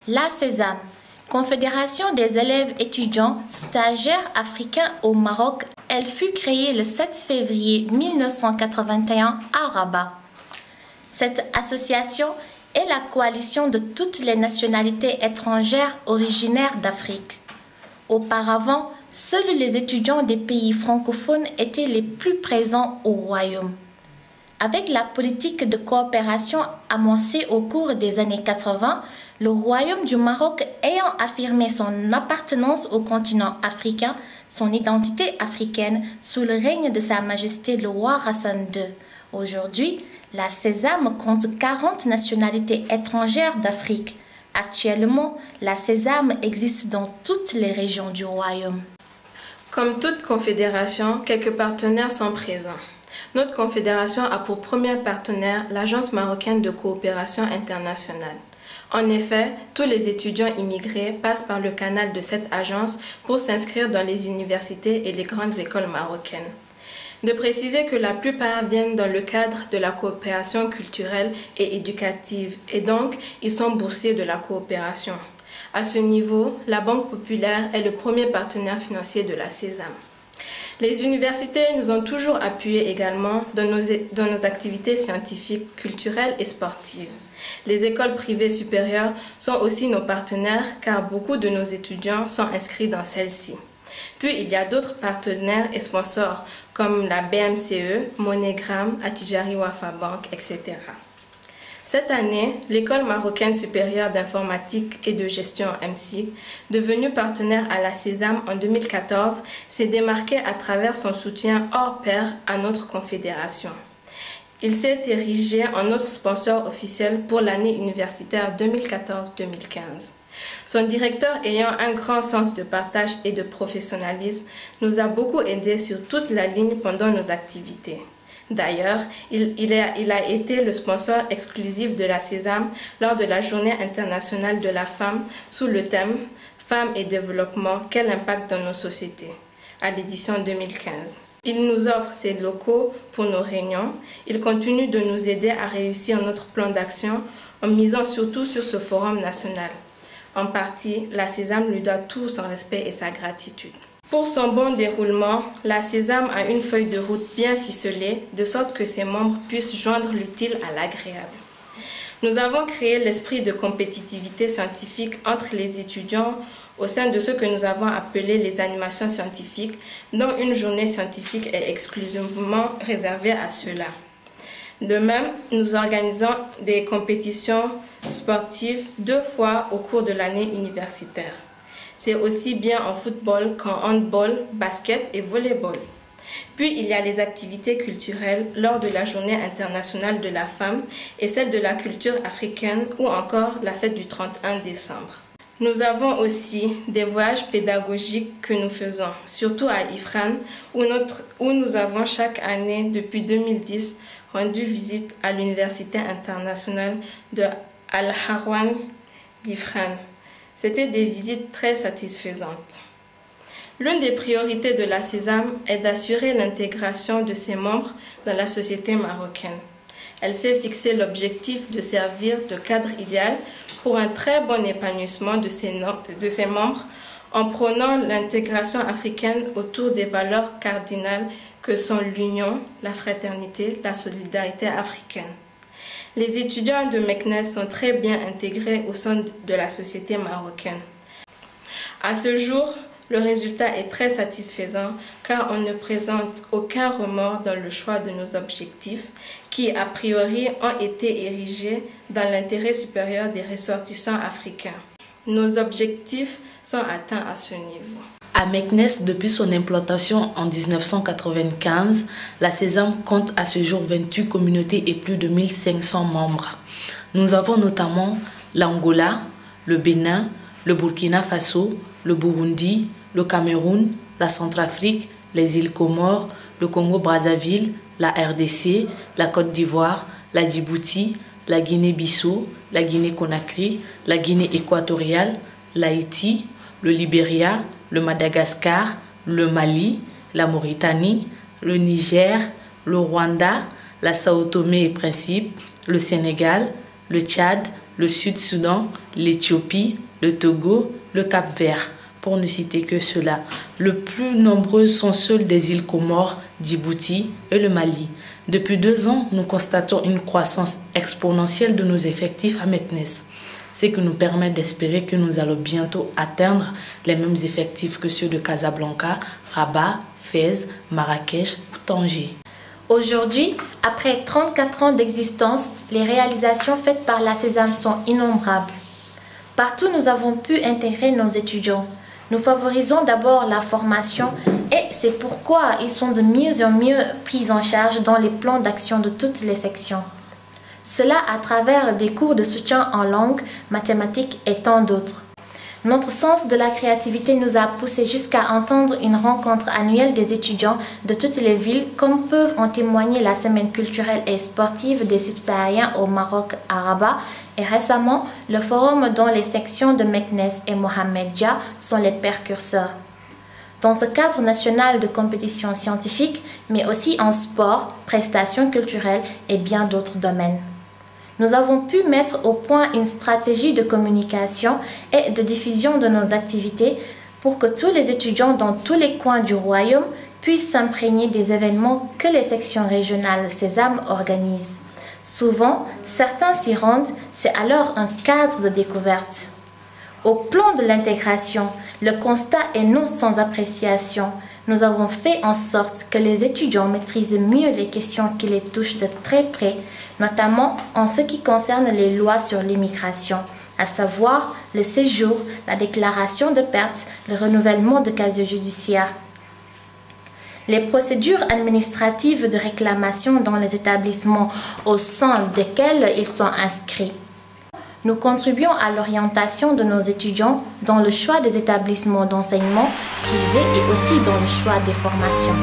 La Sésame, Confédération des élèves étudiants stagiaires africains au Maroc, elle fut créée le 7 février 1981 à Rabat. Cette association est la coalition de toutes les nationalités étrangères originaires d'Afrique. Auparavant, seuls les étudiants des pays francophones étaient les plus présents au royaume. Avec la politique de coopération amorcée au cours des années 80, le royaume du Maroc ayant affirmé son appartenance au continent africain, son identité africaine sous le règne de Sa Majesté le roi Hassan II. Aujourd'hui, la Sésame compte 40 nationalités étrangères d'Afrique. Actuellement, la Sésame existe dans toutes les régions du royaume. Comme toute confédération, quelques partenaires sont présents. Notre confédération a pour premier partenaire l'Agence marocaine de coopération internationale. En effet, tous les étudiants immigrés passent par le canal de cette agence pour s'inscrire dans les universités et les grandes écoles marocaines. De préciser que la plupart viennent dans le cadre de la coopération culturelle et éducative et donc ils sont boursiers de la coopération. À ce niveau, la Banque populaire est le premier partenaire financier de la Sésame. Les universités nous ont toujours appuyés également dans nos activités scientifiques, culturelles et sportives. Les écoles privées supérieures sont aussi nos partenaires car beaucoup de nos étudiants sont inscrits dans celles-ci. Puis il y a d'autres partenaires et sponsors comme la BMCE, MoneyGram, Attijari Wafa Bank, etc. Cette année, l'École marocaine supérieure d'informatique et de gestion MSIG, devenue partenaire à la Sésame en 2014, s'est démarquée à travers son soutien hors pair à notre confédération. Il s'est érigé en notre sponsor officiel pour l'année universitaire 2014-2015. Son directeur ayant un grand sens de partage et de professionnalisme nous a beaucoup aidés sur toute la ligne pendant nos activités. D'ailleurs, il a été le sponsor exclusif de la Sésame lors de la Journée internationale de la femme sous le thème « Femmes et développement, quel impact dans nos sociétés ?» à l'édition 2015. Il nous offre ses locaux pour nos réunions. Il continue de nous aider à réussir notre plan d'action en misant surtout sur ce forum national. En partie, la Sésame lui doit tout son respect et sa gratitude. Pour son bon déroulement, la Sésame a une feuille de route bien ficelée, de sorte que ses membres puissent joindre l'utile à l'agréable. Nous avons créé l'esprit de compétitivité scientifique entre les étudiants au sein de ce que nous avons appelé les animations scientifiques, dont une journée scientifique est exclusivement réservée à ceux-là. De même, nous organisons des compétitions sportives 2 fois au cours de l'année universitaire. C'est aussi bien en football qu'en handball, basket et volleyball. Puis il y a les activités culturelles lors de la Journée internationale de la femme et celle de la culture africaine ou encore la fête du 31 décembre. Nous avons aussi des voyages pédagogiques que nous faisons, surtout à Ifrane où nous avons chaque année depuis 2010 rendu visite à l'Université internationale de Al-Harwan d'Ifrane. C'était des visites très satisfaisantes. L'une des priorités de la Sésame est d'assurer l'intégration de ses membres dans la société marocaine. Elle s'est fixé l'objectif de servir de cadre idéal pour un très bon épanouissement de ses membres en prônant l'intégration africaine autour des valeurs cardinales que sont l'union, la fraternité, la solidarité africaine. Les étudiants de Meknes sont très bien intégrés au sein de la société marocaine. À ce jour, le résultat est très satisfaisant car on ne présente aucun remords dans le choix de nos objectifs qui, a priori, ont été érigés dans l'intérêt supérieur des ressortissants africains. Nos objectifs sont atteints à ce niveau. À Meknes, depuis son implantation en 1995, la Sésame compte à ce jour 28 communautés et plus de 1500 membres. Nous avons notamment l'Angola, le Bénin, le Burkina Faso, le Burundi, le Cameroun, la Centrafrique, les îles Comores, le Congo-Brazzaville, la RDC, la Côte d'Ivoire, la Djibouti, la Guinée-Bissau, la Guinée-Conakry, la Guinée équatoriale, l'Haïti, le Libéria, le Madagascar, le Mali, la Mauritanie, le Niger, le Rwanda, la Sao Tomé et Principe, le Sénégal, le Tchad, le Sud-Soudan, l'Éthiopie, le Togo, le Cap-Vert, pour ne citer que cela. Le plus nombreux sont ceux des îles Comores, Djibouti et le Mali. Depuis 2 ans, nous constatons une croissance exponentielle de nos effectifs à Meknes, ce qui nous permet d'espérer que nous allons bientôt atteindre les mêmes effectifs que ceux de Casablanca, Rabat, Fès, Marrakech ou Tanger. Aujourd'hui, après 34 ans d'existence, les réalisations faites par la Sésame sont innombrables. Partout, nous avons pu intégrer nos étudiants. Nous favorisons d'abord la formation et c'est pourquoi ils sont de mieux en mieux pris en charge dans les plans d'action de toutes les sections. Cela à travers des cours de soutien en langue, mathématiques et tant d'autres. Notre sens de la créativité nous a poussé jusqu'à entendre une rencontre annuelle des étudiants de toutes les villes, comme peuvent en témoigner la semaine culturelle et sportive des subsahariens au Maroc à Rabat et récemment le forum dont les sections de Meknes et Mohammedia sont les précurseurs. Dans ce cadre national de compétition scientifique, mais aussi en sport, prestations culturelles et bien d'autres domaines. Nous avons pu mettre au point une stratégie de communication et de diffusion de nos activités pour que tous les étudiants dans tous les coins du royaume puissent s'imprégner des événements que les sections régionales Sésame organisent. Souvent, certains s'y rendent, c'est alors un cadre de découverte. Au plan de l'intégration, le constat est non sans appréciation. Nous avons fait en sorte que les étudiants maîtrisent mieux les questions qui les touchent de très près, notamment en ce qui concerne les lois sur l'immigration, à savoir le séjour, la déclaration de perte, le renouvellement de casier judiciaire. Les procédures administratives de réclamation dans les établissements au sein desquels ils sont inscrits. Nous contribuons à l'orientation de nos étudiants dans le choix des établissements d'enseignement privés et aussi dans le choix des formations.